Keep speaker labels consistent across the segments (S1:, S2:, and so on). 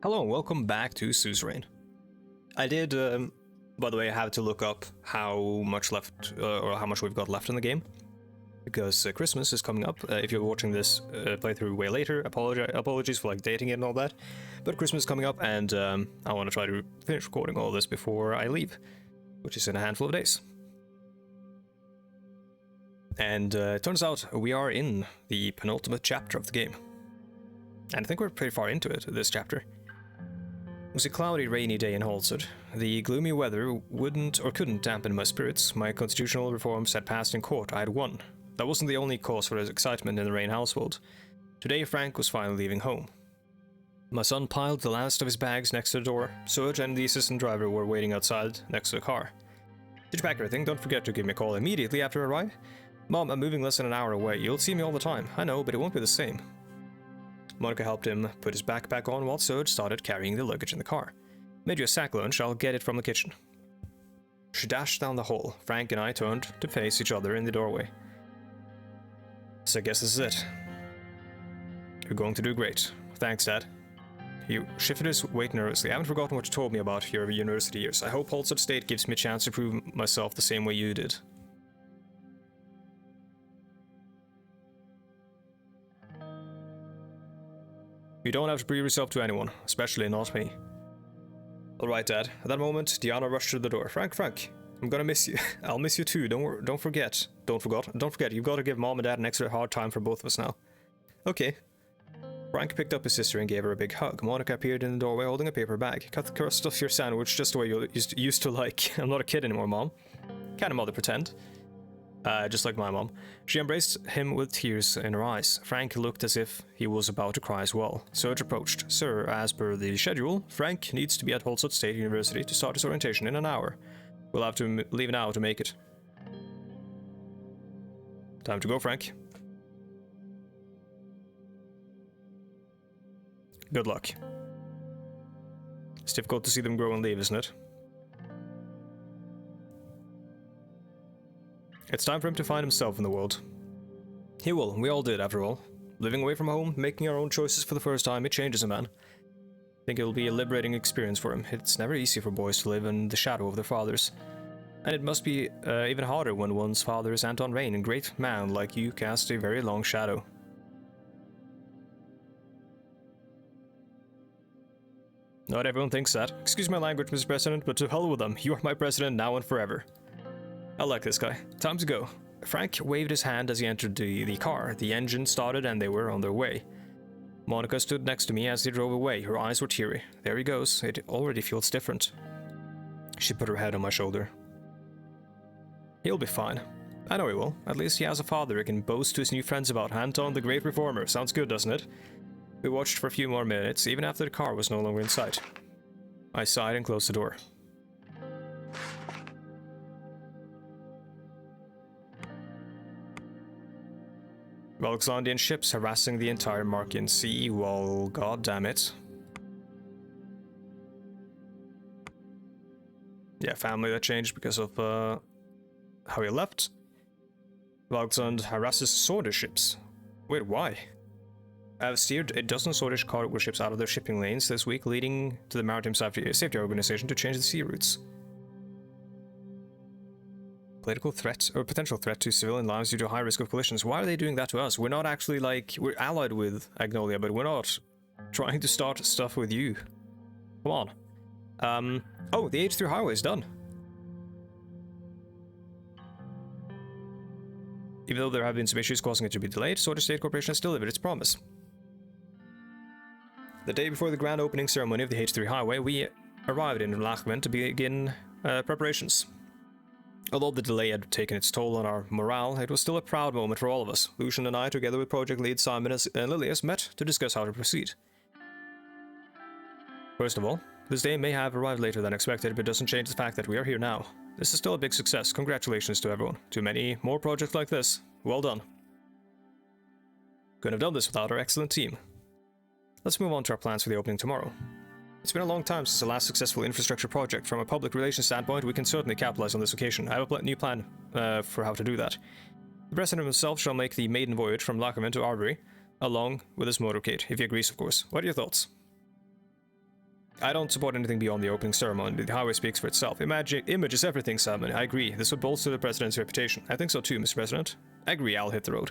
S1: Hello and welcome back to Suzerain. I did, by the way, I had to look up how much left, or how much we've got left in the game, because Christmas is coming up. If you're watching this playthrough way later, apologies for like dating it and all that, but Christmas is coming up, and I want to try to finish recording all this before I leave, which is in a handful of days. And it turns out we are in the penultimate chapter of the game, and I think we're pretty far into it, this chapter. It was a cloudy, rainy day in Halstead. The gloomy weather wouldn't or couldn't dampen my spirits. My constitutional reforms had passed in court. I had won. That wasn't the only cause for excitement in the Rain household. Today, Frank was finally leaving home. My son piled the last of his bags next to the door. Serge and the assistant driver were waiting outside next to the car. Did you pack everything? Don't forget to give me a call immediately after I arrive. Mom, I'm moving less than an hour away. You'll see me all the time. I know, but it won't be the same. Monica helped him put his backpack on while Serge started carrying the luggage in the car. Made you a sack lunch, I'll get it from the kitchen. She dashed down the hall. Frank and I turned to face each other in the doorway. So I guess this is it. You're going to do great. Thanks, Dad. He shifted his weight nervously. I haven't forgotten what you told me about your university years. I hope Halstead State gives me a chance to prove myself the same way you did. You don't have to prove yourself to anyone, especially not me. Alright, Dad. At that moment, Diana rushed to the door. Frank, I'm gonna miss you. I'll miss you too, don't forget. Don't forget, you've got to give Mom and Dad an extra hard time for both of us now. Okay. Frank picked up his sister and gave her a big hug. Monica appeared in the doorway holding a paper bag. Cut the crust off your sandwich just the way you used to like. I'm not a kid anymore, Mom. Kind of mother pretend. Just like my mom. She embraced him with tears in her eyes. Frank looked as if he was about to cry as well. Serge approached. Sir, as per the schedule, Frank needs to be at Halstead State University to start his orientation in an hour. We'll have to leave now to make it. Time to go, Frank. Good luck. It's difficult to see them grow and leave, isn't it? It's time for him to find himself in the world. He will, we all did after all. Living away from home, making our own choices for the first time, it changes a man. I think it will be a liberating experience for him. It's never easy for boys to live in the shadow of their fathers. And it must be even harder when one's father is Anton Rain, a great man like you cast a very long shadow. Not everyone thinks that. Excuse my language, Mr. President, but to hell with them. You are my president now and forever. I like this guy. Time to go. Frank waved his hand as he entered the car. The engine started and they were on their way. Monica stood next to me as they drove away. Her eyes were teary. There he goes. It already feels different. She put her head on my shoulder. He'll be fine. I know he will. At least he has a father he can boast to his new friends about. Anton the Great Reformer. Sounds good, doesn't it? We watched for a few more minutes, even after the car was no longer in sight. I sighed and closed the door. Alexandrian ships harassing the entire Markian Sea. Well, god damn it. Yeah, family that changed because of how he left. Alexand harasses Swordfish ships. Wait, why? I've steered a dozen Swordfish cargo ships out of their shipping lanes this week, leading to the Maritime Safety Organization to change the sea routes. Political threat, or potential threat to civilian lives due to high risk of collisions. Why are they doing that to us? We're not actually like, we're allied with Agnolia, but we're not trying to start stuff with you. Come on. Oh, the H3 highway is done. Even though there have been some issues causing it to be delayed, Swordfish State Corporation has delivered its promise. The day before the grand opening ceremony of the H3 highway, we arrived in Lachman to begin preparations. Although the delay had taken its toll on our morale, it was still a proud moment for all of us. Lucian and I, together with project lead Simon and Lilias, met to discuss how to proceed. First of all, this day may have arrived later than expected, but it doesn't change the fact that we are here now. This is still a big success. Congratulations to everyone. To many more projects like this. Well done. Couldn't have done this without our excellent team. Let's move on to our plans for the opening tomorrow. It's been a long time since the last successful infrastructure project. From a public relations standpoint, we can certainly capitalize on this occasion. I have a new plan for how to do that. The President himself shall make the maiden voyage from Lakerman to Arbery, along with his motorcade, if he agrees, of course. What are your thoughts? I don't support anything beyond the opening ceremony. The highway speaks for itself. Image is everything, Simon. I agree. This would bolster the president's reputation. I think so too, Mr. President. I agree, I'll hit the road.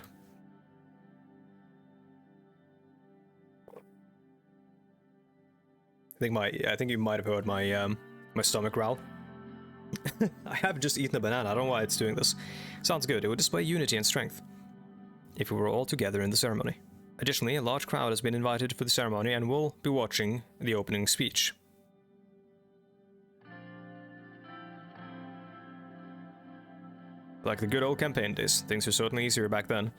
S1: I think you might have heard my my stomach growl. I have just eaten a banana. I don't know why it's doing this. Sounds good. It would display unity and strength if we were all together in the ceremony. Additionally, a large crowd has been invited for the ceremony and will be watching the opening speech. Like the good old campaign days, things were certainly easier back then.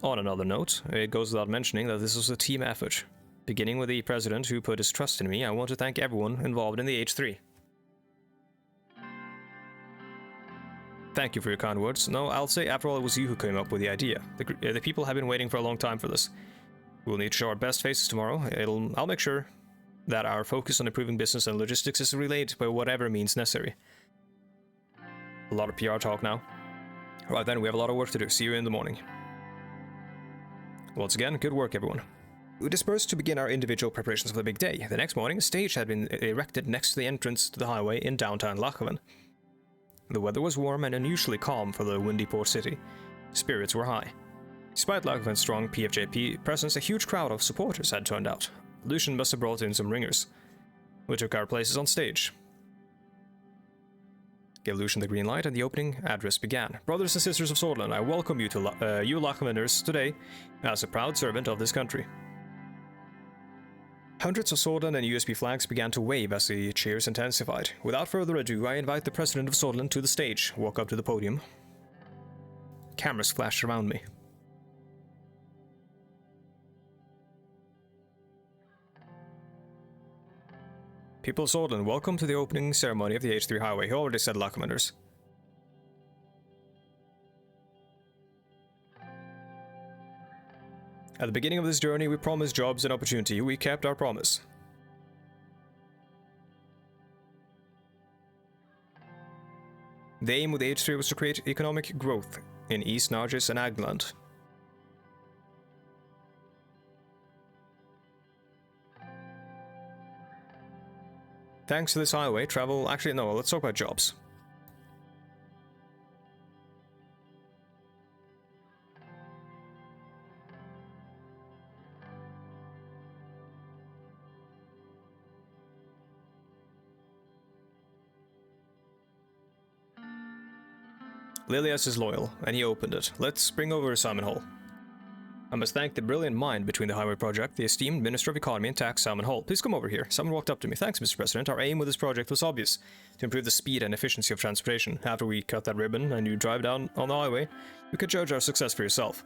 S1: On another note, it goes without mentioning that this was a team effort. Beginning with the president who put his trust in me, I want to thank everyone involved in the H3. Thank you for your kind words. No, I'll say after all it was you who came up with the idea. The people have been waiting for a long time for this. We'll need to show our best faces tomorrow. I'll make sure that our focus on improving business and logistics is relayed by whatever means necessary. A lot of PR talk now. Right then, we have a lot of work to do. See you in the morning. Once again, good work everyone. We dispersed to begin our individual preparations for the big day. The next morning, a stage had been erected next to the entrance to the highway in downtown Lachhaven. The weather was warm and unusually calm for the windy port city. Spirits were high. Despite Lachhaven's strong PFJP presence, a huge crowd of supporters had turned out. Lucian must have brought in some ringers. We took our places on stage. Gave Lucian the green light and the opening address began. Brothers and sisters of Swordland, I welcome you to you Lachhaveners today as a proud servant of this country. Hundreds of Swordland and USB flags began to wave as the cheers intensified. Without further ado, I invite the president of Swordland to the stage. Walk up to the podium. Cameras flashed around me. People of Swordland, welcome to the opening ceremony of the H3 highway. He already said Lachhaveners. At the beginning of this journey, we promised jobs and opportunity. We kept our promise. The aim with the H3 was to create economic growth in East Nargis and Agland. Thanks to this highway, travel... Actually, no, let's talk about jobs. Lilias is loyal, and he opened it. Let's bring over Simon Hall. I must thank the brilliant mind between the highway project, the esteemed Minister of Economy and Tax, Simon Hall. Please come over here. Simon walked up to me. Thanks, Mr. President. Our aim with this project was obvious, to improve the speed and efficiency of transportation. After we cut that ribbon and you drive down on the highway, you could judge our success for yourself.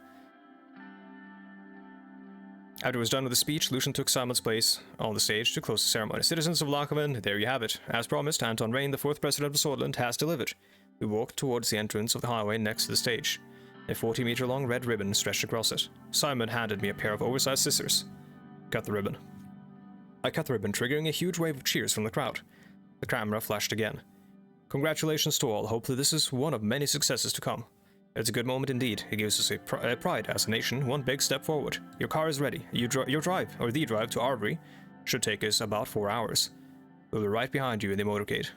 S1: After it was done with the speech, Lucian took Simon's place on the stage to close the ceremony. Citizens of Lachhaven, there you have it. As promised, Anton Rain, the 4th President of Swordland, has delivered. We walked towards the entrance of the highway next to the stage. A 40-meter-long red ribbon stretched across it. Simon handed me a pair of oversized scissors. Cut the ribbon. I cut the ribbon, triggering a huge wave of cheers from the crowd. The camera flashed again. Congratulations to all. Hopefully this is one of many successes to come. It's a good moment indeed. It gives us a pride as a nation, one big step forward. Your car is ready. The drive to Arvery should take us about 4 hours. We'll be right behind you in the motorcade.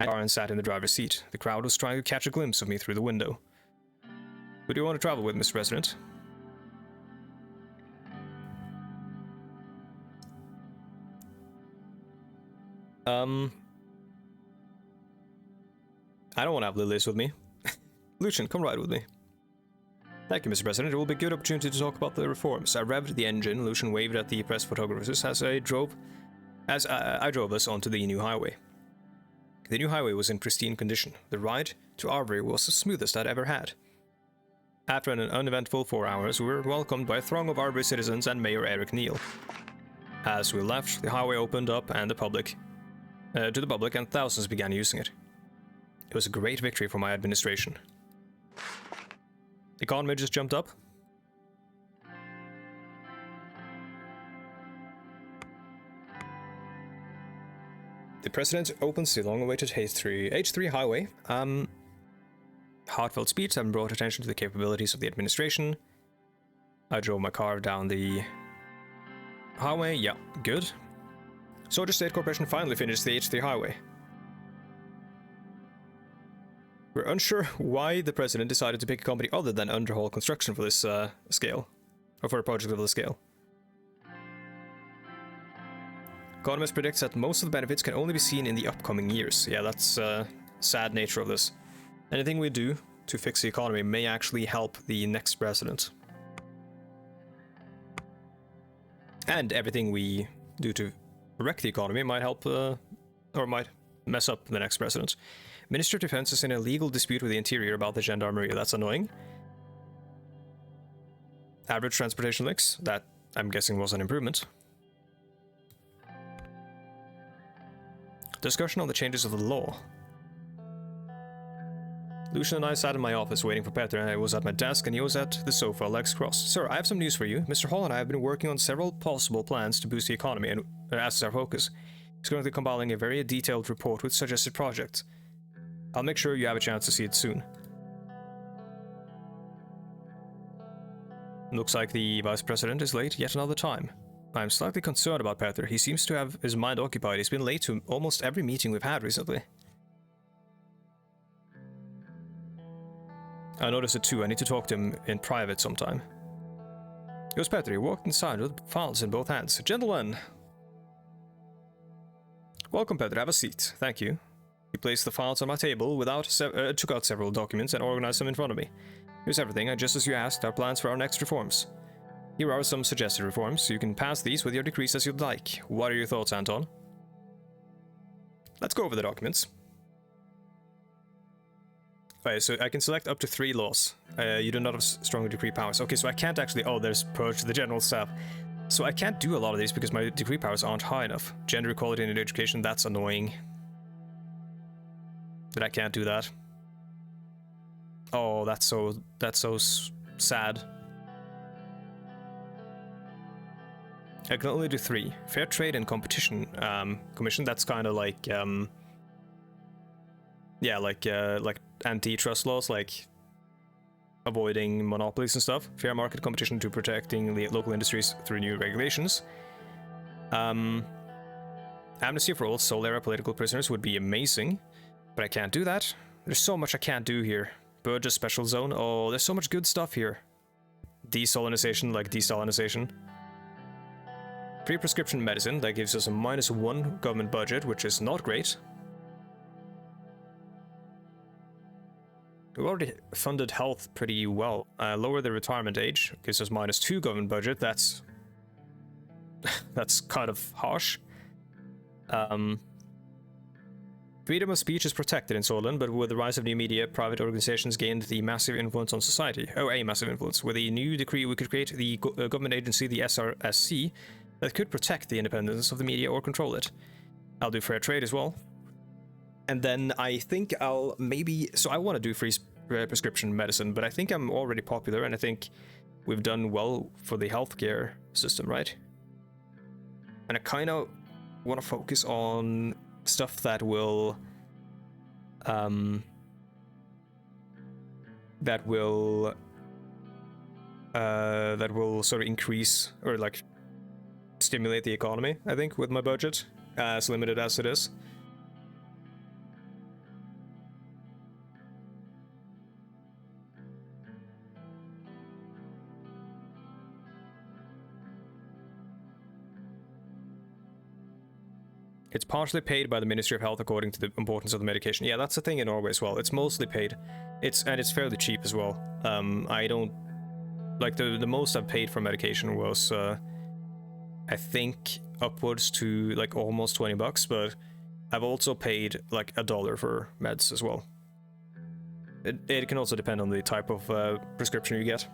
S1: Aaron sat in the driver's seat. The crowd was trying to catch a glimpse of me through the window. Who do you want to travel with, Mr. President? I don't want to have Lilias with me. Lucian, come ride with me. Thank you, Mr. President. It will be a good opportunity to talk about the reforms. I revved the engine. Lucian waved at the press photographers as I drove us onto the new highway. The new highway was in pristine condition. The ride to Arvery was the smoothest I'd ever had. After an uneventful 4 hours, we were welcomed by a throng of Arvery citizens and Mayor Eric Neal. As we left, the highway opened up to the public, and thousands began using it. It was a great victory for my administration. The economy just jumped up. The president opens the long-awaited H3 highway. Heartfelt speech have brought attention to the capabilities of the administration. I drove my car down the highway. Yeah, good. Soldier State Corporation finally finished the H3 highway. We're unsure why the president decided to pick a company other than Underhaul Construction for this scale, or for a project of this scale. Economist predicts that most of the benefits can only be seen in the upcoming years. Yeah, that's sad nature of this. Anything we do to fix the economy may actually help the next president. And everything we do to wreck the economy might help, or might mess up the next president. Minister of Defense is in a legal dispute with the Interior about the Gendarmerie. That's annoying. Average transportation links. That, I'm guessing, was an improvement. Discussion on the changes of the law. Lucian and I sat in my office waiting for Peter. I was at my desk and he was at the sofa, legs crossed. Sir, I have some news for you. Mr. Hall and I have been working on several possible plans to boost the economy, and as our focus, he's currently compiling a very detailed report with suggested projects. I'll make sure you have a chance to see it soon. Looks like the Vice President is late yet another time. I'm slightly concerned about Peter. He seems to have his mind occupied. He's been late to almost every meeting we've had recently. I noticed it too. I need to talk to him in private sometime. It was Peter. He walked inside with files in both hands. Gentlemen! Welcome, Peter. Have a seat. Thank you. He placed the files on my table, took out several documents and organized them in front of me. Here's everything, just as you asked, our plans for our next reforms. Here are some suggested reforms. You can pass these with your decrees as you'd like. What are your thoughts, Anton? Let's go over the documents. Okay, so I can select up to 3 laws. You do not have strong decree powers. Okay, so I can't actually... Oh, there's purge the general staff. So I can't do a lot of these because my decree powers aren't high enough. Gender equality in education, that's annoying. But I can't do that. Oh, that's so sad. I can only do 3. Fair trade and competition commission. That's kind of like yeah, like antitrust laws, like avoiding monopolies and stuff. Fair market competition to protecting the local industries through new regulations. Amnesty for all Sol-era political prisoners would be amazing, but I can't do that. There's so much I can't do here. Burgess Special Zone. Oh, there's so much good stuff here. Desalinization, like desalinization. Free prescription medicine, that gives us a -1 government budget, which is not great. We've already funded health pretty well. Lower the retirement age, gives us -2 government budget. That's kind of harsh. Freedom of speech is protected in Solon, but with the rise of new media, private organizations gained the massive influence on society. Oh, a massive influence. With a new decree, we could create the government agency, the SRSC, that could protect the independence of the media or control it. I'll do fair trade as well. And then I think I'll maybe... So I want to do free prescription medicine, but I think I'm already popular, and I think we've done well for the healthcare system, right? And I kind of want to focus on stuff that will... that will sort of increase, or like stimulate the economy, I think, with my budget, as limited as it is. It's partially paid by the Ministry of Health according to the importance of the medication. Yeah, that's the thing in Norway as well. It's mostly paid. It's fairly cheap as well. I don't... Like, the most I've paid for medication was, I think, upwards to, like, almost 20 bucks, but I've also paid, like, $1 for meds as well. It can also depend on the type of prescription you get.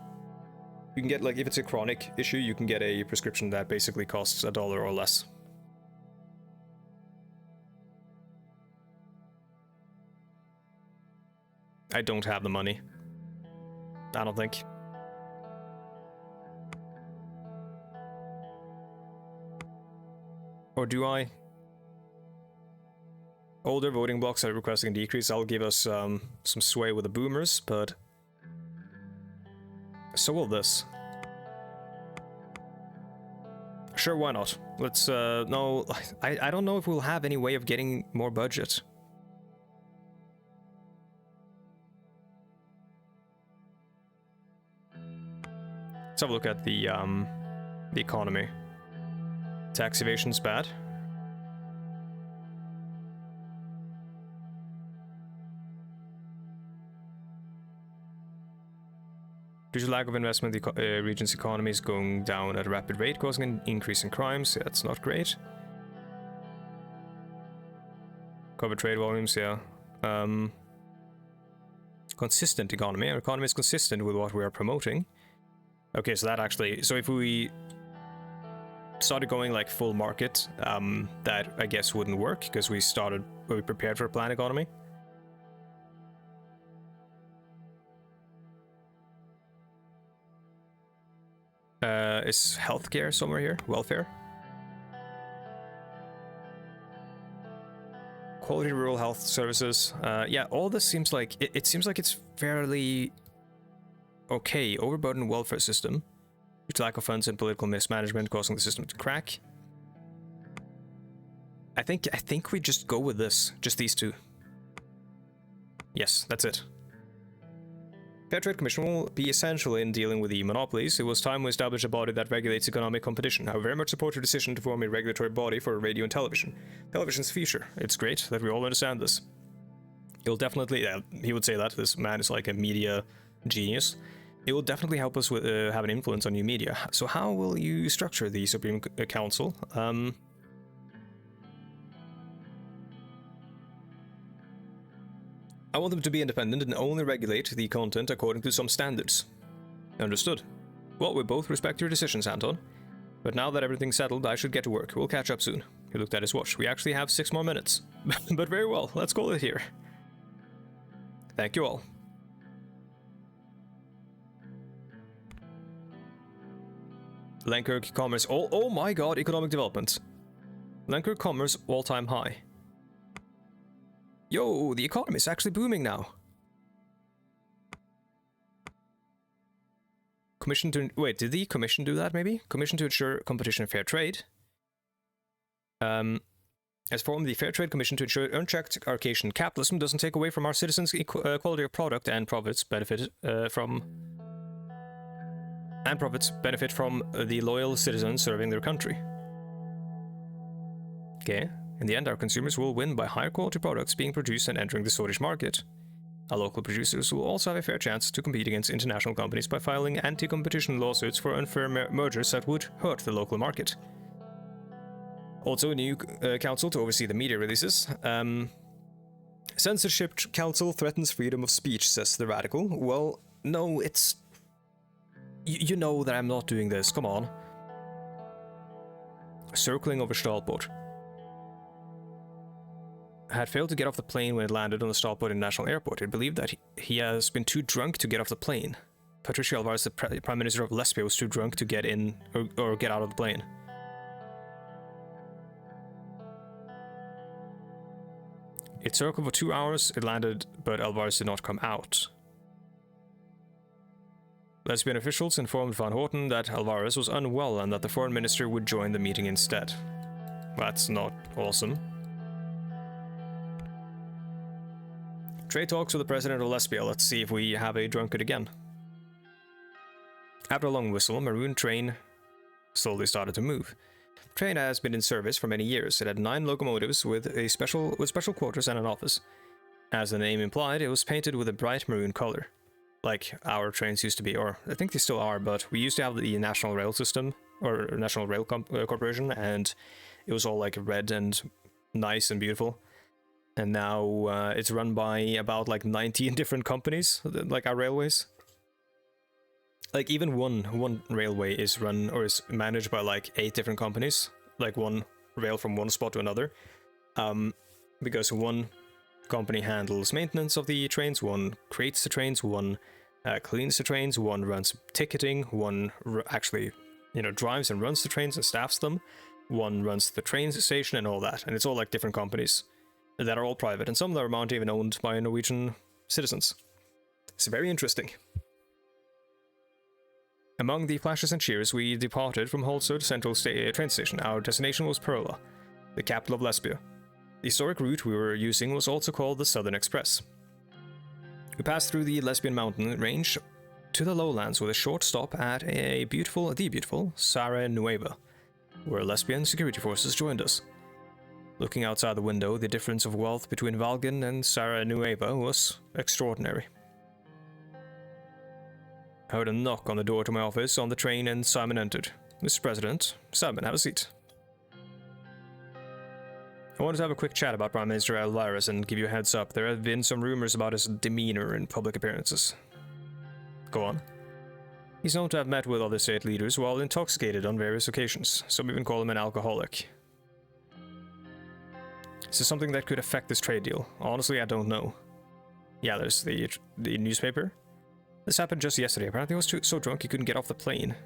S1: You can get, like, if it's a chronic issue, you can get a prescription that basically costs $1 or less. I don't have the money. I don't think. Or do I? Older voting blocks are requesting a decrease. That'll give us some sway with the boomers, but so will this. Sure, why not? Let's, no, I don't know if we'll have any way of getting more budget. Let's have a look at the economy. Tax evasion's bad. Due to lack of investment, the region's economy is going down at a rapid rate, causing an increase in crimes. Yeah, that's not great. Cover trade volumes, yeah. Consistent economy. Our economy is consistent with what we are promoting. Okay, so that actually... So if we started going like full market, that I guess wouldn't work, because we prepared for a planned economy. Is healthcare somewhere here? Welfare? Quality rural health services. Yeah, all this seems like... It seems like it's fairly okay. Overburdened welfare system. Due to lack of funds and political mismanagement causing the system to crack. I think we just go with this. Just these two. Yes, that's it. Fair Trade Commission will be essential in dealing with the monopolies. It was time we established a body that regulates economic competition. I very much support your decision to form a regulatory body for radio and television. Television's future. It's great that we all understand this. It'll definitely, yeah, he would say that, this man is like a media genius. It will definitely help us with have an influence on new media. So how will you structure the Supreme Council? I want them to be independent and only regulate the content according to some standards. Understood. Well, we both respect your decisions, Anton. But now that everything's settled, I should get to work. We'll catch up soon. He looked at his watch. We actually have 6 more minutes. But very well, let's call it here. Thank you all. Lenkirk Commerce. Oh my god, economic development. Lenkirk Commerce all-time high. Yo, the economy is actually booming now. Commission to... Wait, did the commission do that, maybe? Commission to ensure competition and fair trade. Has formed the Fair Trade Commission to ensure unchecked Arcadian capitalism doesn't take away from our citizens' quality of product and profits benefit from the loyal citizens serving their country. Okay. In the end, our consumers will win by higher quality products being produced and entering the Swedish market. Our local producers will also have a fair chance to compete against international companies by filing anti-competition lawsuits for unfair mergers that would hurt the local market. Also, a new council to oversee the media releases. Censorship Council threatens freedom of speech, says the radical. Well, no, it's... You know that I'm not doing this, come on. Circling over Stalport. Had failed to get off the plane when it landed on the Stalport International Airport. It believed that he has been too drunk to get off the plane. Patricia Alvarez, the Prime Minister of Lesbia, was too drunk to get in or get out of the plane. It circled for 2 hours, it landed, but Alvarez did not come out. Lesbian officials informed Van Horten that Alvarez was unwell and that the foreign minister would join the meeting instead. That's not awesome. Trade talks with the president of Lesbia. Let's see if we have a drunkard again. After a long whistle, a maroon train slowly started to move. The train has been in service for many years. It had 9 locomotives with special quarters and an office. As the name implied, it was painted with a bright maroon color, like our trains used to be, or I think they still are. But we used to have the National Rail System or National Rail Corporation, and it was all like red and nice and beautiful. And now it's run by about like 19 different companies, like our railways. Like even one railway is run or is managed by like 8 different companies, like one rail from one spot to another. Because one company handles maintenance of the trains, one creates the trains, one cleans the trains, one runs ticketing, one actually, drives and runs the trains and staffs them, one runs the train station and all that. And it's all like different companies that are all private, and some of them aren't even owned by Norwegian citizens. It's very interesting. Among the flashes and cheers, we departed from Holsud Central train station. Our destination was Perla, the capital of Lesbia. The historic route we were using was also called the Southern Express. We passed through the Lesbian mountain range to the lowlands with a short stop at the beautiful Sara Nueva, where Lesbian security forces joined us. Looking outside the window, the difference of wealth between Valgen and Sara Nueva was extraordinary. I heard a knock on the door to my office on the train and Simon entered. Mr. President, Simon, have a seat. I wanted to have a quick chat about Prime Minister Alvarez and give you a heads up. There have been some rumors about his demeanor in public appearances. Go on. He's known to have met with other state leaders while intoxicated on various occasions. Some even call him an alcoholic. Is this something that could affect this trade deal? Honestly, I don't know. Yeah, there's the newspaper. This happened just yesterday. Apparently he was so drunk he couldn't get off the plane.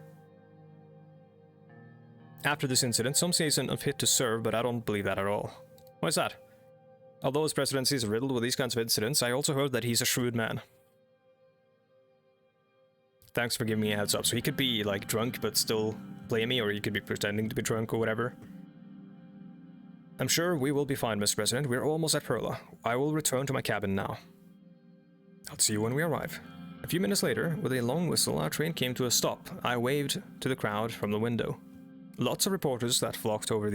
S1: After this incident, some say he's unfit to serve, but I don't believe that at all. Why is that? Although his presidency is riddled with these kinds of incidents, I also heard that he's a shrewd man. Thanks for giving me a heads up. So he could be, like, drunk but still play me, or he could be pretending to be drunk or whatever. I'm sure we will be fine, Mr. President. We're almost at Perla. I will return to my cabin now. I'll see you when we arrive. A few minutes later, with a long whistle, our train came to a stop. I waved to the crowd from the window. Lots of reporters that flocked over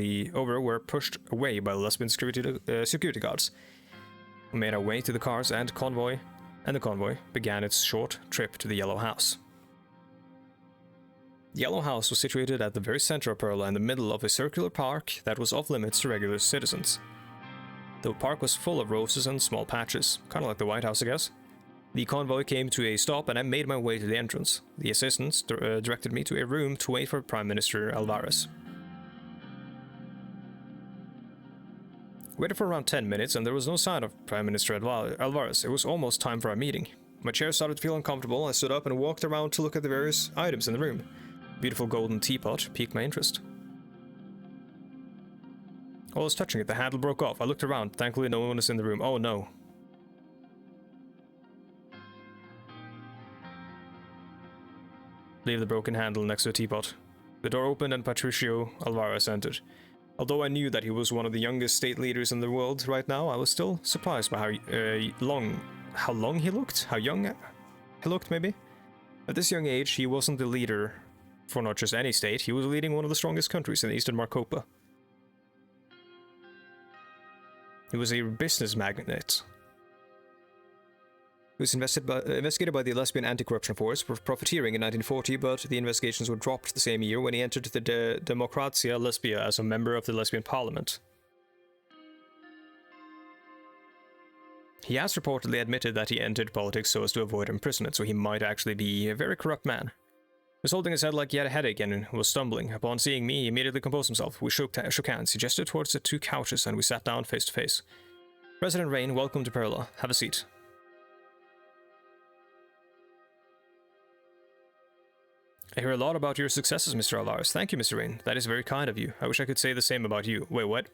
S1: were pushed away by the Lesbian security guards. We made our way to the cars and the convoy began its short trip to the Yellow House. The Yellow House was situated at the very center of Perla in the middle of a circular park that was off limits to regular citizens. The park was full of roses and small patches, kind of like the White House, I guess. The convoy came to a stop and I made my way to the entrance. The assistants directed me to a room to wait for Prime Minister Alvarez. Waited for around 10 minutes and there was no sign of Prime Minister Alvarez. It was almost time for our meeting. My chair started to feel uncomfortable. I stood up and walked around to look at the various items in the room. A beautiful golden teapot piqued my interest. While I was touching it, the handle broke off. I looked around. Thankfully, no one was in the room. Oh no. Leave the broken handle next to the teapot. The door opened and Patricio Alvarez entered. Although I knew that he was one of the youngest state leaders in the world right now, I was still surprised by how young he looked, maybe? At this young age, he wasn't the leader for not just any state, he was leading one of the strongest countries in Eastern Marcopa. He was a business magnate. He was investigated by the Lesbian Anti-Corruption Force for profiteering in 1940, but the investigations were dropped the same year when he entered the Democrația Lesbia as a member of the Lesbian Parliament. He has reportedly admitted that he entered politics so as to avoid imprisonment, so he might actually be a very corrupt man. He was holding his head like he had a headache and was stumbling. Upon seeing me, he immediately composed himself. We shook hands. He gestured towards the two couches and we sat down face to face. President Rain, welcome to Perla. Have a seat. I hear a lot about your successes, Mr. Alvarez. Thank you, Mr. Rain. That is very kind of you. I wish I could say the same about you. Wait, what?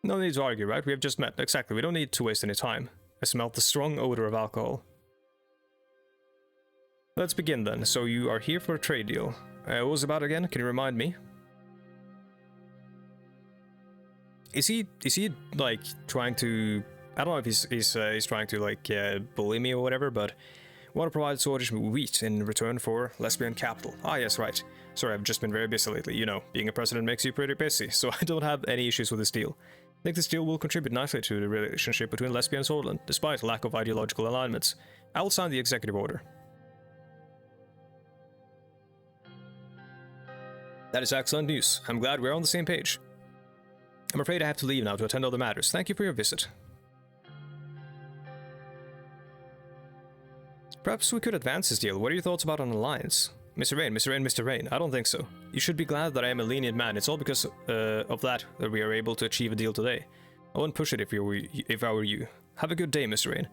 S1: No need to argue, right? We have just met. Exactly. We don't need to waste any time. I smelled the strong odor of alcohol. Let's begin then. So you are here for a trade deal. What was it about again? Can you remind me? Is he like trying to? I don't know if he's trying to like bully me or whatever, but I want to provide Swedish wheat in return for lesbian capital. Ah, yes, right. Sorry, I've just been very busy lately. You know, being a president makes you pretty busy, so I don't have any issues with this deal. I think this deal will contribute nicely to the relationship between Lesbia and Sordland, despite lack of ideological alignments. I will sign the executive order. That is excellent news. I'm glad we're on the same page. I'm afraid I have to leave now to attend other matters. Thank you for your visit. Perhaps we could advance this deal. What are your thoughts about an alliance? Mr. Rain. I don't think so. You should be glad that I am a lenient man. It's all because of that we are able to achieve a deal today. I wouldn't push it if I were you. Have a good day, Mr. Rain.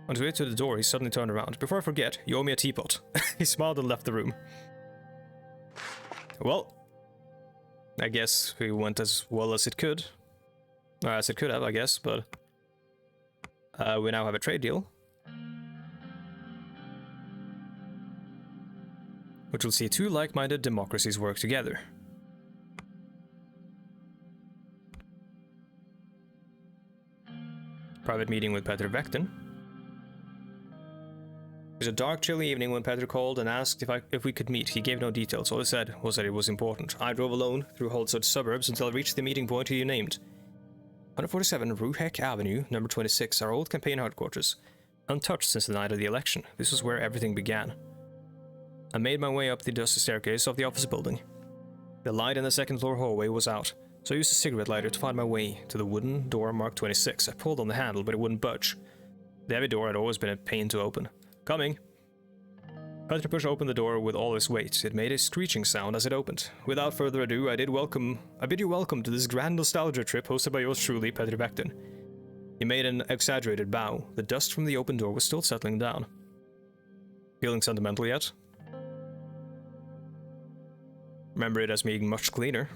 S1: On his way to the door, he suddenly turned around. Before I forget, you owe me a teapot. He smiled and left the room. Well, I guess we went as well as it could. Or as it could have, I guess, but... we now have a trade deal. Which will see two like-minded democracies work together. Private meeting with Peter Bechten. It was a dark, chilly evening when Peter called and asked if we could meet. He gave no details. All he said was that it was important. I drove alone through Holdsworth suburbs until I reached the meeting point he named. 147 Ruheck Avenue, number 26, our old campaign headquarters. Untouched since the night of the election. This was where everything began. I made my way up the dusty staircase of the office building. The light in the second floor hallway was out, so I used a cigarette lighter to find my way to the wooden door marked 26. I pulled on the handle, but it wouldn't budge. The heavy door had always been a pain to open. Coming! Peter pushed open the door with all his weight. It made a screeching sound as it opened. Without further ado, I bid you welcome to this grand nostalgia trip hosted by yours truly, Peter Bechten. He made an exaggerated bow. The dust from the open door was still settling down. Feeling sentimental yet? Remember it as being much cleaner.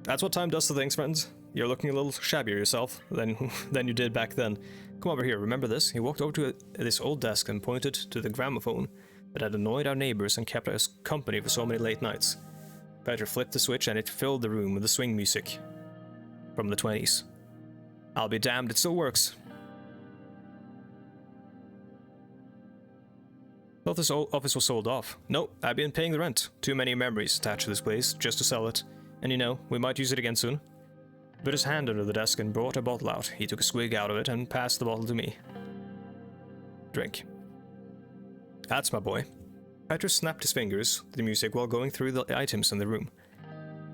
S1: That's what time does to things, friends. You're looking a little shabbier yourself than you did back then. Come over here, remember this? He walked over to this old desk and pointed to the gramophone that had annoyed our neighbors and kept us company for so many late nights. Peter flipped the switch and it filled the room with the swing music from the 20s. I'll be damned, it still works. Thought this old office was sold off. Nope, I've been paying the rent. Too many memories attached to this place just to sell it. And you know, we might use it again soon. Put his hand under the desk and brought a bottle out. He took a swig out of it and passed the bottle to me. Drink. That's my boy. Peter snapped his fingers to the music while going through the items in the room.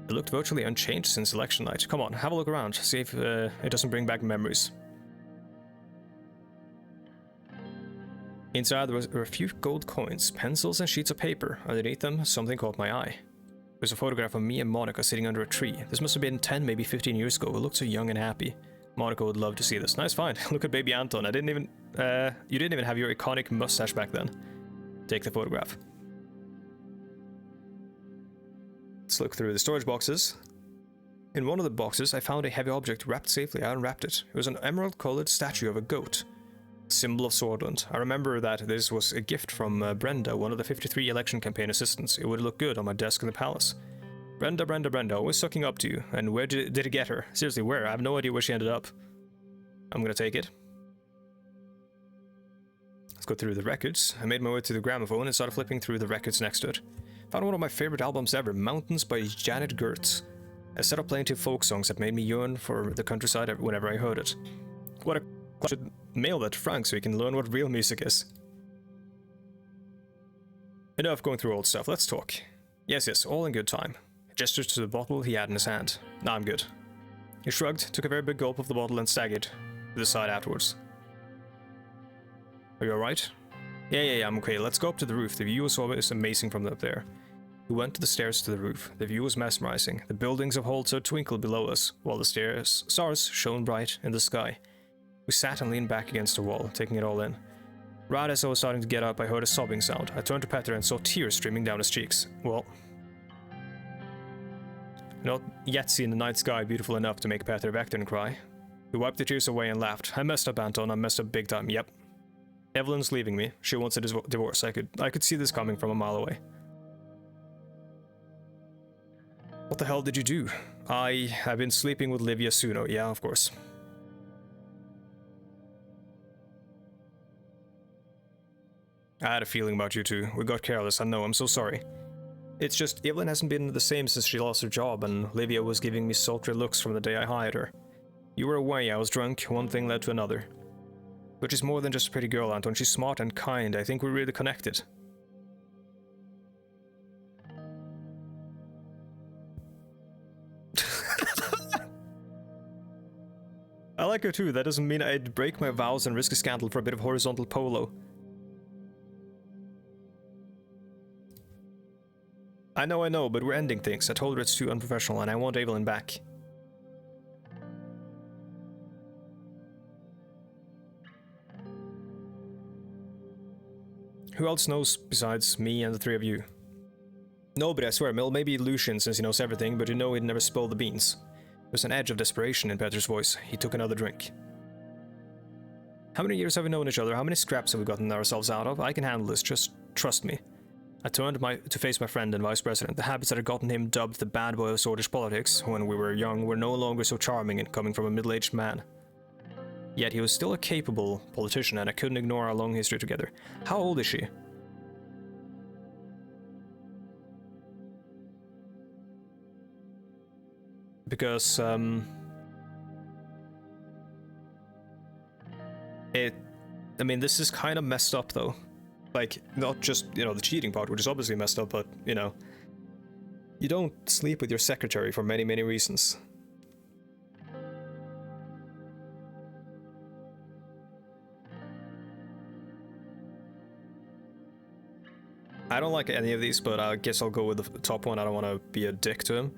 S1: It looked virtually unchanged since election night. Come on, have a look around, see if it doesn't bring back memories. Inside there were a few gold coins, pencils and sheets of paper. Underneath them, something caught my eye. There's a photograph of me and Monica sitting under a tree. This must have been 10, maybe 15 years ago. We looked so young and happy. Monica would love to see this. Nice find. Look at baby Anton. You didn't even have your iconic mustache back then. Take the photograph. Let's look through the storage boxes. In one of the boxes, I found a heavy object wrapped safely. I unwrapped it. It was an emerald-colored statue of a goat. Symbol of Swordland. I remember that this was a gift from Brenda, one of the 53 election campaign assistants. It would look good on my desk in the palace. Brenda, always sucking up to you. And where did it get her? Seriously, where? I have no idea where she ended up. I'm gonna take it. Let's go through the records. I made my way to the gramophone and started flipping through the records next to it. Found one of my favorite albums ever, Mountains by Janet Gertz. I set up playing two folk songs that made me yearn for the countryside whenever I heard it. I should mail that to Frank so he can learn what real music is. Enough going through old stuff, let's talk. Yes, all in good time. He gestured to the bottle he had in his hand. Nah, I'm good. He shrugged, took a very big gulp of the bottle and staggered to the side afterwards. Are you alright? Yeah, I'm okay. Let's go up to the roof. The view was always amazing from up there. We went to the stairs to the roof. The view was mesmerizing. The buildings of Holdsworth twinkled below us, while the stars shone bright in the sky. We sat and leaned back against the wall, taking it all in. Right as I was starting to get up, I heard a sobbing sound. I turned to Peter and saw tears streaming down his cheeks. Well, not yet seen the night sky beautiful enough to make Peter Bechten cry. He wiped the tears away and laughed. I messed up, Anton. I messed up big time. Yep. Evelyn's leaving me. She wants a divorce. I could see this coming from a mile away. What the hell did you do? I have been sleeping with Livia Suno. Yeah, of course. I had a feeling about you two. We got careless, I know, I'm so sorry. It's just, Evelyn hasn't been the same since she lost her job, and Livia was giving me sultry looks from the day I hired her. You were away, I was drunk, one thing led to another. But she's more than just a pretty girl, Anton. She's smart and kind. I think we're really connected. I like her too. That doesn't mean I'd break my vows and risk a scandal for a bit of horizontal polo. I know, but we're ending things. I told her it's too unprofessional and I want Evelyn back. Who else knows besides me and the three of you? Nobody, I swear. Well, maybe Lucian, since he knows everything, but you know he'd never spill the beans. There's an edge of desperation in Peter's voice. He took another drink. How many years have we known each other? How many scraps have we gotten ourselves out of? I can handle this, just trust me. I turned to face my friend and vice president. The habits that had gotten him dubbed the bad boy of Swordfish politics when we were young were no longer so charming and coming from a middle-aged man. Yet he was still a capable politician, and I couldn't ignore our long history together. How old is she? Because, I mean, this is kind of messed up, though. Like, not just, you know, the cheating part, which is obviously messed up, but, you know, you don't sleep with your secretary for many, many reasons. I don't like any of these, but I guess I'll go with the top one. I don't want to be a dick to him.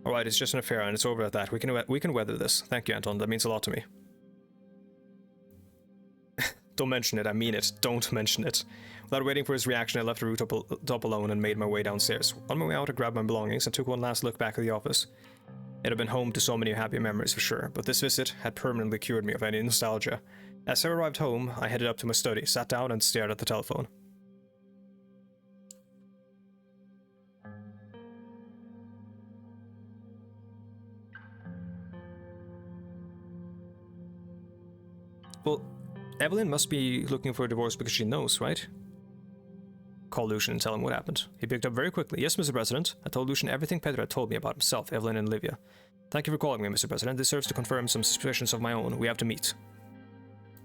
S1: Alright, it's just an affair, and it's over at that. We can weather this. Thank you, Anton. That means a lot to me. Don't mention it, I mean it. Don't mention it. Without waiting for his reaction, I left the rooftop alone and made my way downstairs. On my way out, I grabbed my belongings and took one last look back at the office. It had been home to so many happy memories for sure, but this visit had permanently cured me of any nostalgia. As I arrived home, I headed up to my study, sat down and stared at the telephone. Well, Evelyn must be looking for a divorce because she knows, right? Call Lucian and tell him what happened. He picked up very quickly. Yes, Mr. President. I told Lucian everything Peter had told me about himself, Evelyn, and Olivia. Thank you for calling me, Mr. President. This serves to confirm some suspicions of my own. We have to meet.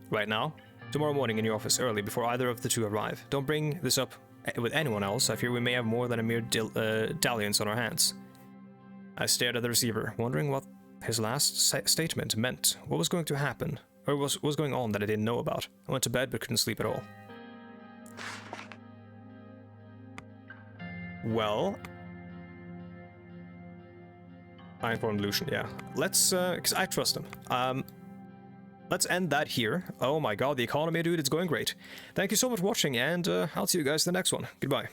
S1: Right now? Tomorrow morning in your office, early, before either of the two arrive. Don't bring this up with anyone else. I fear we may have more than a mere dalliance on our hands. I stared at the receiver, wondering what his last statement meant. What was going to happen? Or what was going on that I didn't know about? I went to bed but couldn't sleep at all. Well, I informed Lucian, yeah. Let's, because I trust him. Let's end that here. Oh my god, the economy, dude, it's going great. Thank you so much for watching, and I'll see you guys in the next one. Goodbye.